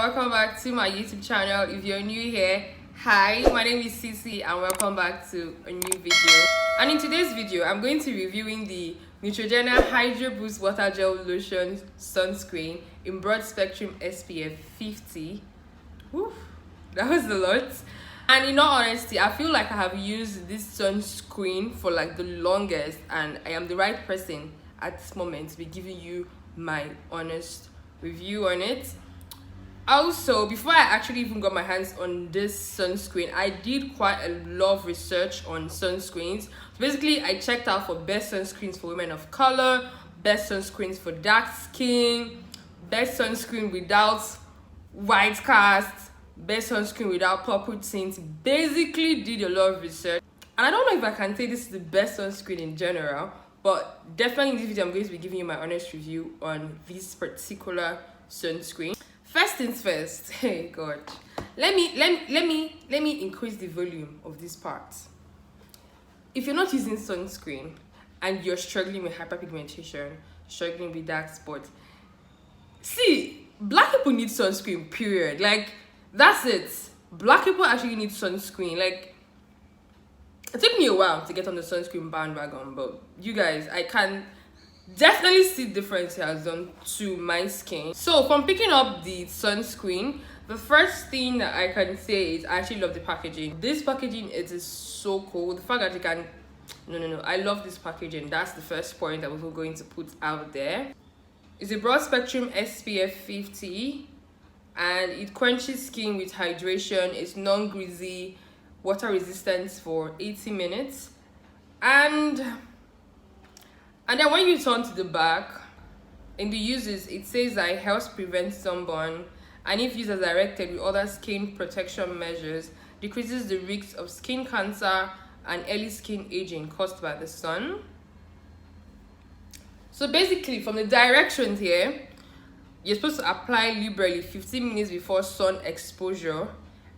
welcome back to my YouTube channel. If you're new here, hi, my name is Cece and welcome back to a new video. And in today's video, I'm going to be reviewing the Neutrogena Hydroboost Water Gel Lotion Sunscreen in broad spectrum SPF 50. Woo, that was a lot. And in all honesty, I feel like I have used this sunscreen for like the longest, and I am the right person at this moment to be giving you my honest review on it. Also, before I actually even got my hands on this sunscreen, I did quite a lot of research on sunscreens. So basically, I checked out for best sunscreens for women of color, best sunscreens for dark skin, best sunscreen without white cast, best sunscreen without purple tint. Basically did a lot of research, and I don't know if I can say this is the best sunscreen in general, but definitely in this video I'm going to be giving you my honest review on this particular sunscreen. First things first, hey god, let me increase the volume of this part. If you're not using sunscreen and you're struggling with hyperpigmentation, struggling with dark spots, see, black people need sunscreen, period. Like, that's it. Black people actually need sunscreen. Like, it took me a while to get on the sunscreen bandwagon, but you guys, I can definitely see the difference it has done to my skin. So from picking up the sunscreen, the first thing that I can say is I actually love the packaging. This packaging, it is so cool. The fact that you can, no, I love this packaging. That's the first point that we're going to put out there. It's a broad spectrum SPF 50, and it quenches skin with hydration. It's non-greasy, water resistant for 80 minutes, and then when you turn to the back, in the uses, it says that it helps prevent sunburn, and if used as directed with other skin protection measures, decreases the risk of skin cancer and early skin aging caused by the sun. So basically, from the directions here, you're supposed to apply liberally 15 minutes before sun exposure,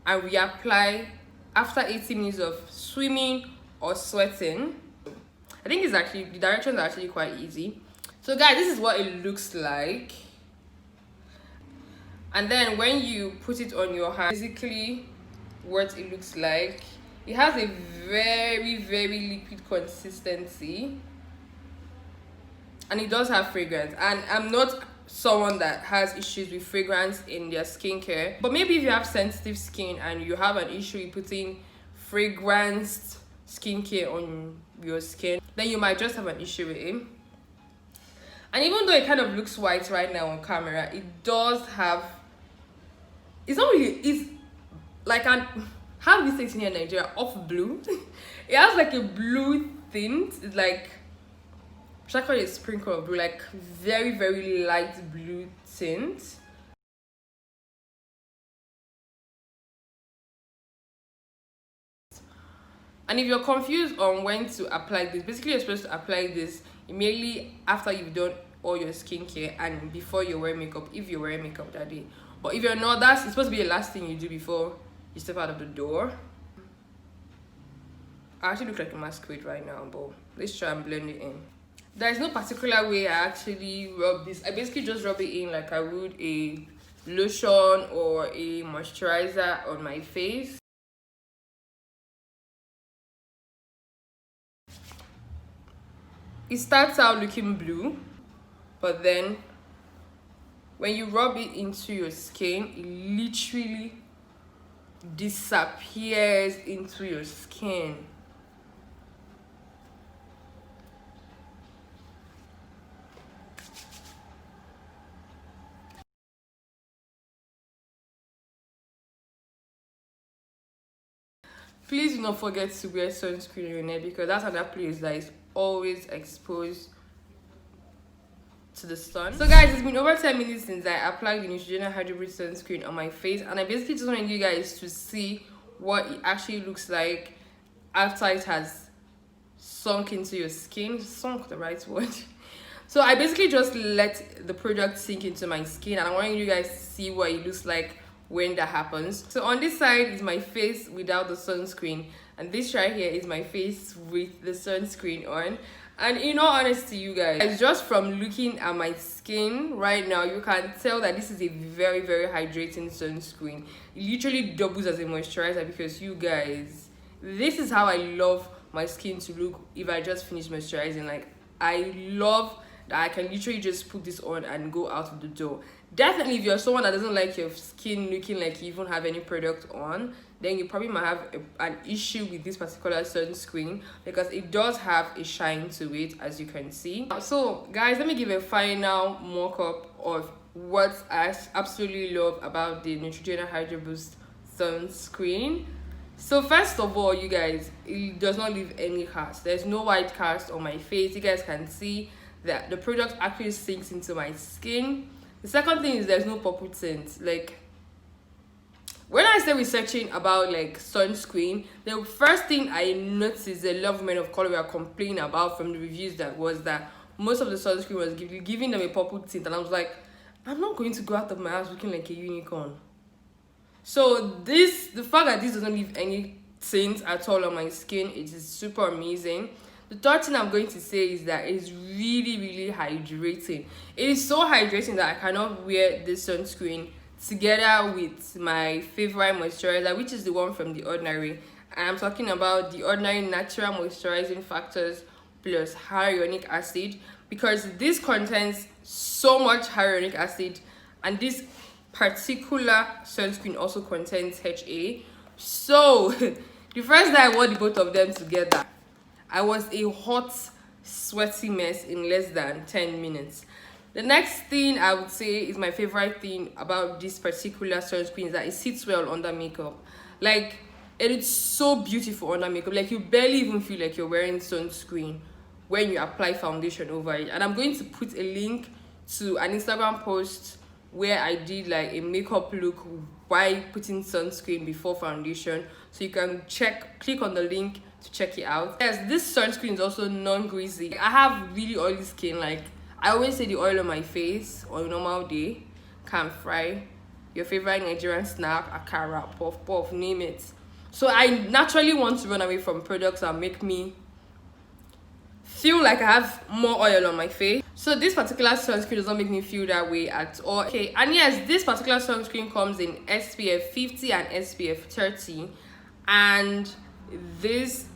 and reapply after 80 minutes of swimming or sweating. I think the directions are actually quite easy. So guys, this is what it looks like. And then when you put it on your hand, basically what it looks like, it has a very liquid consistency, and it does have fragrance. And I'm not someone that has issues with fragrance in their skincare, but maybe if you have sensitive skin and you have an issue with putting fragranced skincare on your skin, then you might just have an issue with it. And even though it kind of looks white right now on camera, it does have, it's not really, it's like an, how do we say it here in Nigeria, off blue. It has like a blue tint. It's like, should I call it a sprinkle of blue, like very light blue tint. And if you're confused on when to apply this, basically you're supposed to apply this immediately after you've done all your skincare and before you wear makeup, if you're wearing makeup that day. But if you're not, it's supposed to be the last thing you do before you step out of the door. I actually look like a masquerade right now, but let's try and blend it in. There's no particular way I actually rub this. I basically just rub it in like I would a lotion or a moisturizer on my face. It starts out looking blue, but then when you rub it into your skin, it literally disappears into your skin. Please do not forget to wear sunscreen on your neck, because that's another place that is always exposed to the sun. So guys, it's been over 10 minutes since I applied the Neutrogena Hydroboost Sunscreen on my face, and I basically just wanted you guys to see what it actually looks like after it has sunk into your skin. Sunk, the right word. So I basically just let the product sink into my skin, and I want you guys to see what it looks like when that happens. So on this side is my face without the sunscreen, and this right here is my face with the sunscreen on. And in all honesty, you guys, just from looking at my skin right now, you can tell that this is a very, very hydrating sunscreen. It literally doubles as a moisturizer, because you guys, this is how I love my skin to look if I just finish moisturizing. Like, I love that I can literally just put this on and go out of the door. Definitely, if you're someone that doesn't like your skin looking like you even have any product on, then you probably might have an issue with this particular sunscreen, because it does have a shine to it, as you can see. So guys, let me give a final mock-up of what I absolutely love about the Neutrogena Hydroboost Sunscreen. So first of all, you guys, it does not leave any cast. There's no white cast on my face. You guys can see that the product actually sinks into my skin. The second thing is there's no purple tint. Like, when I started researching about like sunscreen, the first thing I noticed a lot of men of color were complaining about from the reviews that most of the sunscreen was giving them a purple tint, and I was like, I'm not going to go out of my house looking like a unicorn. So the fact that this doesn't leave any tint at all on my skin, it is super amazing. The third thing I'm going to say is that it's really, really hydrating. It is so hydrating that I cannot wear this sunscreen together with my favorite moisturizer, which is the one from The Ordinary. And I'm talking about The Ordinary Natural Moisturizing Factors plus hyaluronic acid, because this contains so much hyaluronic acid, and this particular sunscreen also contains HA. So the first day I wore the both of them together, I was a hot, sweaty mess in less than 10 minutes. The next thing I would say is my favorite thing about this particular sunscreen is that it sits well under makeup. Like, it is so beautiful under makeup. Like, you barely even feel like you're wearing sunscreen when you apply foundation over it. And I'm going to put a link to an Instagram post where I did like a makeup look while putting sunscreen before foundation, so you can click on the link to check it out. Yes, this sunscreen is also non-greasy. I have really oily skin. Like, I always say the oil on my face on a normal day can fry your favorite Nigerian snack, akara, puff puff, name it. So I naturally want to run away from products that make me feel like I have more oil on my face. So this particular sunscreen does not make me feel that way at all. Okay, and yes, this particular sunscreen comes in SPF 50 and SPF 30, and this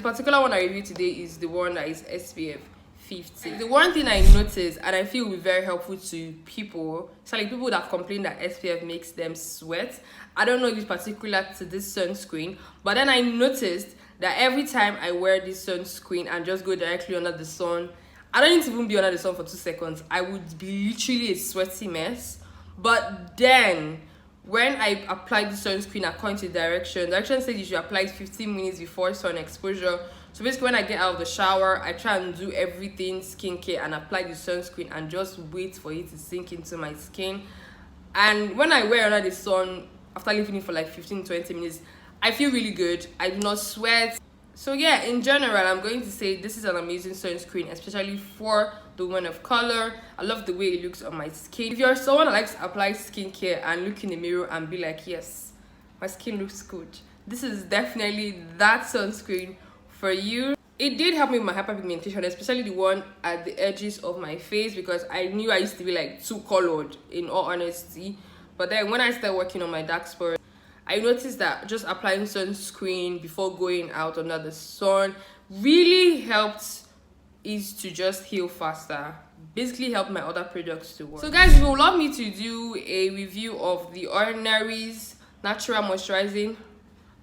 particular one I reviewed today is the one that is SPF 50. The one thing I noticed, and I feel will be very helpful to people, especially people that complain that SPF makes them sweat. I don't know if it's particular to this sunscreen, but then I noticed that every time I wear this sunscreen and just go directly under the sun, I don't need to even be under the sun for 2 seconds. I would be literally a sweaty mess. But then when I apply the sunscreen according to direction says you should apply it 15 minutes before sun exposure. So basically, when I get out of the shower, I try and do everything skincare and apply the sunscreen and just wait for it to sink into my skin. And when I wear under the sun after leaving it for like 15-20 minutes, I feel really good. I do not sweat. So yeah, in general, I'm going to say this is an amazing sunscreen, especially for the woman of color. I love the way it looks on my skin. If you're someone that likes to apply skincare and look in the mirror and be like, yes, my skin looks good, this is definitely that sunscreen for you. It did help me with my hyperpigmentation, especially the one at the edges of my face, because I knew I used to be like too colored, in all honesty. But then when I started working on my dark spots, I noticed that just applying sunscreen before going out under the sun really helped it to just heal faster. Basically helped my other products to work. So guys, if you would love me to do a review of The Ordinary's Natural Moisturizing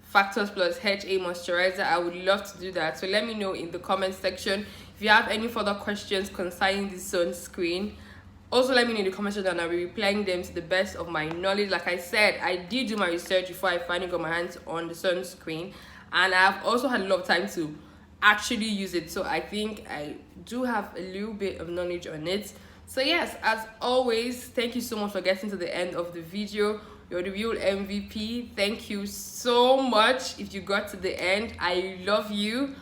Factors plus HA Moisturizer, I would love to do that. So let me know in the comment section if you have any further questions concerning this sunscreen. Also, let me know in the comment section and I'll be replying them to the best of my knowledge. Like I said, I did do my research before I finally got my hands on the sunscreen, and I've also had a lot of time to actually use it. So I think I do have a little bit of knowledge on it. So yes, as always, thank you so much for getting to the end of the video. You're the real MVP. Thank you so much if you got to the end. I love you.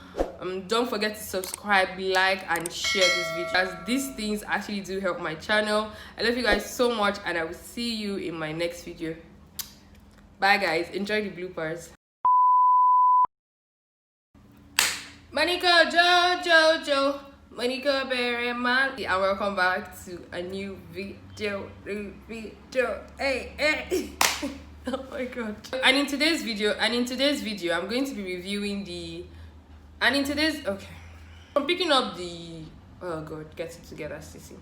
Don't forget to subscribe, like, and share this video, as these things actually do help my channel. I love you guys so much, and I will see you in my next video. Bye guys, enjoy the bloopers. Monica Monica Berry Man, and welcome back to a new video. Hey. Oh my god. And in today's video, I'm going to be reviewing okay. I'm picking up the, oh god, get it together, Sissy.